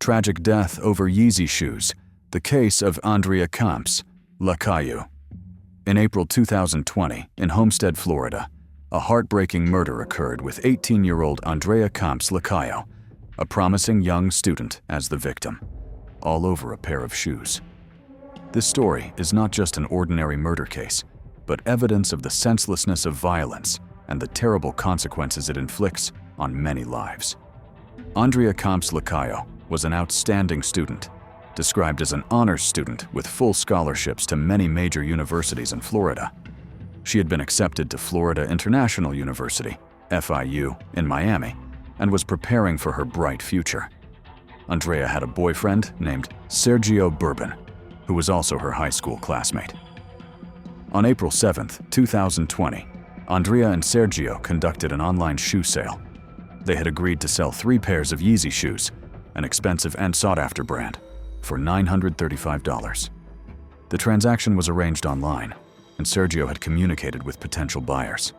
Tragic death over Yeezy shoes. The case of Andrea Camps Lacayo. In April 2020, in Homestead, Florida, a heartbreaking murder occurred with 18-year-old Andrea Camps Lacayo, a promising young student, as the victim, all over a pair of shoes. This story is not just an ordinary murder case, but evidence of the senselessness of violence and the terrible consequences it inflicts on many lives. Andrea Camps Lacayo was an outstanding student, described as an honors student with full scholarships to many major universities in Florida. She had been accepted to Florida International University, FIU, in Miami, and was preparing for her bright future. Andrea had a boyfriend named Sergio Bourbon, who was also her high school classmate. On April 7, 2020, Andrea and Sergio conducted an online shoe sale. They had agreed to sell 3 pairs of Yeezy shoes, an expensive and sought-after brand, for $935. The transaction was arranged online, and Sergio had communicated with potential buyers.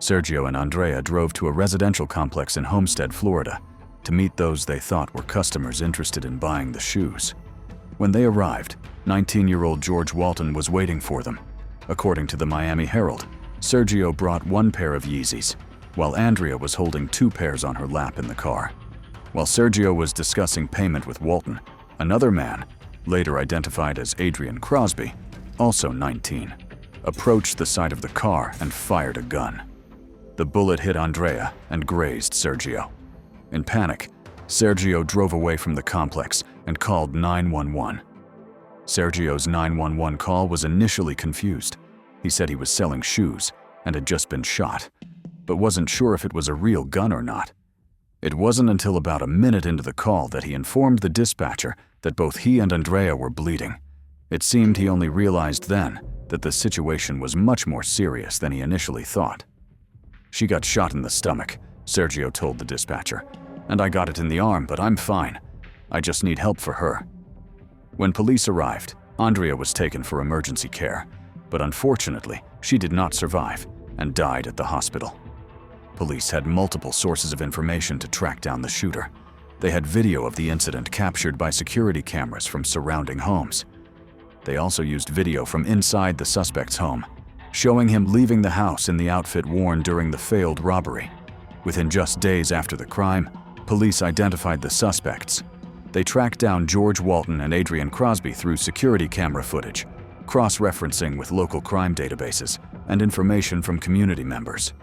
Sergio and Andrea drove to a residential complex in Homestead, Florida, to meet those they thought were customers interested in buying the shoes. When they arrived, 19-year-old George Walton was waiting for them. According to the Miami Herald, Sergio brought 1 pair of Yeezys, while Andrea was holding 2 pairs on her lap in the car. While Sergio was discussing payment with Walton, another man, later identified as Adrian Crosby, also 19, approached the side of the car and fired a gun. The bullet hit Andrea and grazed Sergio. In panic, Sergio drove away from the complex and called 911. Sergio's 911 call was initially confused. He said he was selling shoes and had just been shot, but wasn't sure if it was a real gun or not. It wasn't until about a minute into the call that he informed the dispatcher that both he and Andrea were bleeding. It seemed he only realized then that the situation was much more serious than he initially thought. "She got shot in the stomach," Sergio told the dispatcher, "and I got it in the arm, but I'm fine. I just need help for her." When police arrived, Andrea was taken for emergency care, but unfortunately, she did not survive and died at the hospital. Police had multiple sources of information to track down the shooter. They had video of the incident captured by security cameras from surrounding homes. They also used video from inside the suspect's home, showing him leaving the house in the outfit worn during the failed robbery. Within just days after the crime, police identified the suspects. They tracked down George Walton and Adrian Crosby through security camera footage, cross-referencing with local crime databases and information from community members.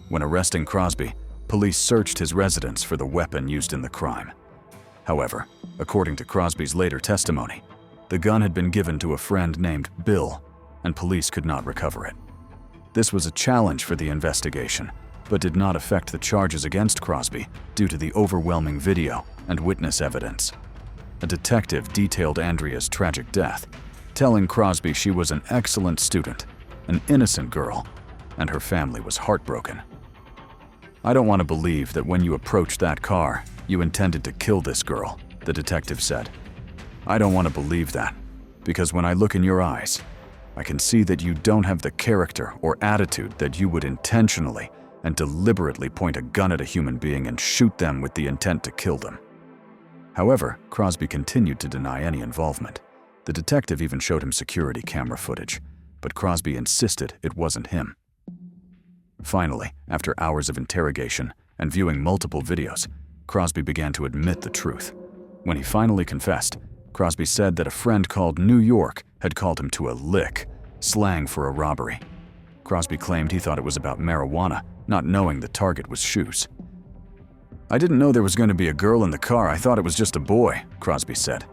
When arresting Crosby, police searched his residence for the weapon used in the crime. However, according to Crosby's later testimony, the gun had been given to a friend named Bill, and police could not recover it. This was a challenge for the investigation, but did not affect the charges against Crosby due to the overwhelming video and witness evidence. A detective detailed Andrea's tragic death, telling Crosby she was an excellent student, an innocent girl, and her family was heartbroken. "I don't want to believe that when you approached that car, you intended to kill this girl," the detective said. "I don't want to believe that, because when I look in your eyes, I can see that you don't have the character or attitude that you would intentionally and deliberately point a gun at a human being and shoot them with the intent to kill them." However, Crosby continued to deny any involvement. The detective even showed him security camera footage, but Crosby insisted it wasn't him. Finally, after hours of interrogation and viewing multiple videos, Crosby began to admit the truth. When he finally confessed, Crosby said that a friend called New York had called him to a lick, slang for a robbery. Crosby claimed he thought it was about marijuana, not knowing the target was shoes. "I didn't know there was going to be a girl in the car. I thought it was just a boy," Crosby said.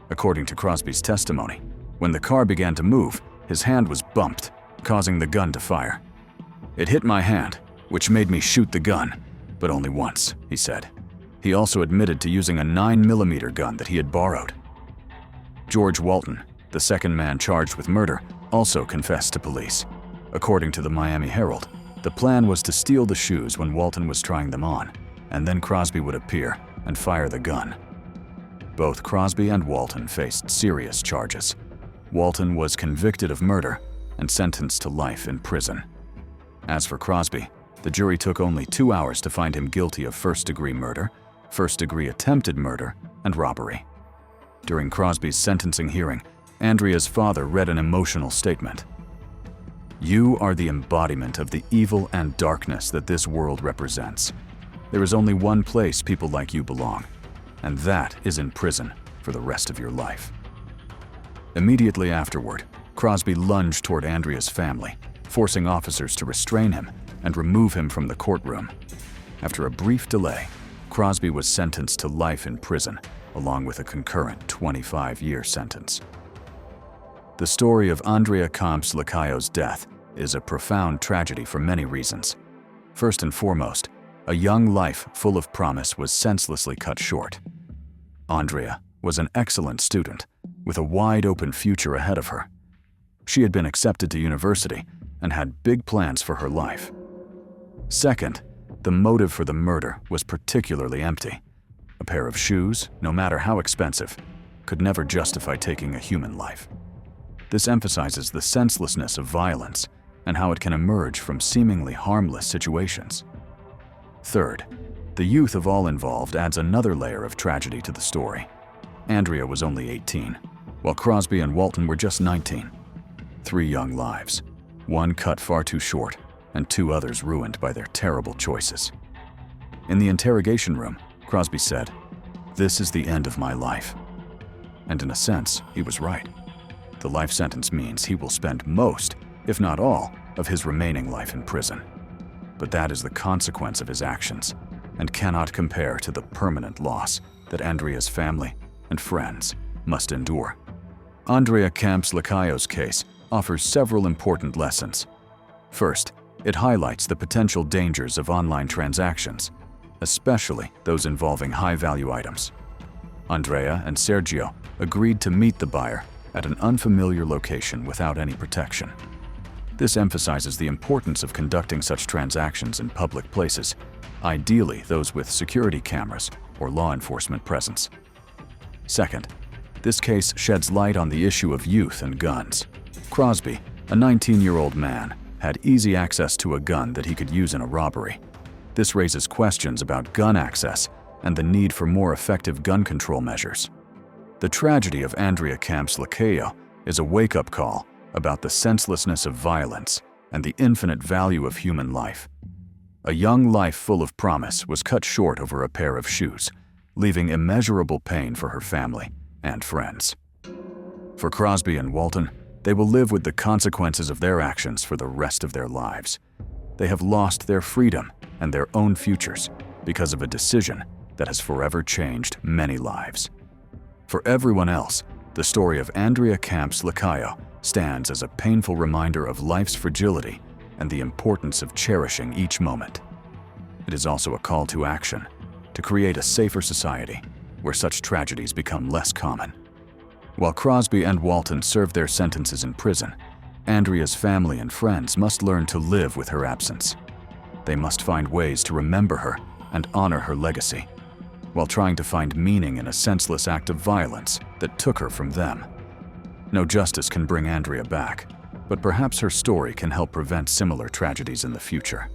According to Crosby's testimony, when the car began to move, his hand was bumped, causing the gun to fire. "It hit my hand, which made me shoot the gun, but only once," he said. He also admitted to using a 9mm gun that he had borrowed. George Walton, the second man charged with murder, also confessed to police. According to the Miami Herald, the plan was to steal the shoes when Walton was trying them on, and then Crosby would appear and fire the gun. Both Crosby and Walton faced serious charges. Walton was convicted of murder and sentenced to life in prison. As for Crosby, the jury took only 2 hours to find him guilty of first-degree murder, first-degree attempted murder, and robbery. During Crosby's sentencing hearing, Andrea's father read an emotional statement. "You are the embodiment of the evil and darkness that this world represents. There is only one place people like you belong, and that is in prison for the rest of your life." Immediately afterward, Crosby lunged toward Andrea's family, forcing officers to restrain him and remove him from the courtroom. After a brief delay, Crosby was sentenced to life in prison, along with a concurrent 25-year sentence. The story of Andrea Camps Lacayo's death is a profound tragedy for many reasons. First and foremost, a young life full of promise was senselessly cut short. Andrea was an excellent student, with a wide-open future ahead of her. She had been accepted to university and had big plans for her life. Second, the motive for the murder was particularly empty. A pair of shoes, no matter how expensive, could never justify taking a human life. This emphasizes the senselessness of violence and how it can emerge from seemingly harmless situations. Third, the youth of all involved adds another layer of tragedy to the story. Andrea was only 18, while Crosby and Walton were just 19. 3 young lives, one cut far too short, and 2 others ruined by their terrible choices. In the interrogation room, Crosby said, "This is the end of my life." And in a sense, he was right. The life sentence means he will spend most, if not all, of his remaining life in prison. But that is the consequence of his actions, and cannot compare to the permanent loss that Andrea's family and friends must endure. Andrea Camps Lacayo's case offers several important lessons. First, it highlights the potential dangers of online transactions, especially those involving high-value items. Andrea and Sergio agreed to meet the buyer at an unfamiliar location without any protection. This emphasizes the importance of conducting such transactions in public places, ideally those with security cameras or law enforcement presence. Second, this case sheds light on the issue of youth and guns. Crosby, a 19-year-old man, had easy access to a gun that he could use in a robbery. This raises questions about gun access and the need for more effective gun control measures. The tragedy of Andrea Camps Lacayo is a wake-up call about the senselessness of violence and the infinite value of human life. A young life full of promise was cut short over a pair of shoes, leaving immeasurable pain for her family and friends. For Crosby and Walton, they will live with the consequences of their actions for the rest of their lives. They have lost their freedom and their own futures because of a decision that has forever changed many lives. For everyone else, the story of Andrea Camps Lacayo stands as a painful reminder of life's fragility and the importance of cherishing each moment. It is also a call to action, to create a safer society where such tragedies become less common. While Crosby and Walton serve their sentences in prison, Andrea's family and friends must learn to live with her absence. They must find ways to remember her and honor her legacy, while trying to find meaning in a senseless act of violence that took her from them. No justice can bring Andrea back, but perhaps her story can help prevent similar tragedies in the future.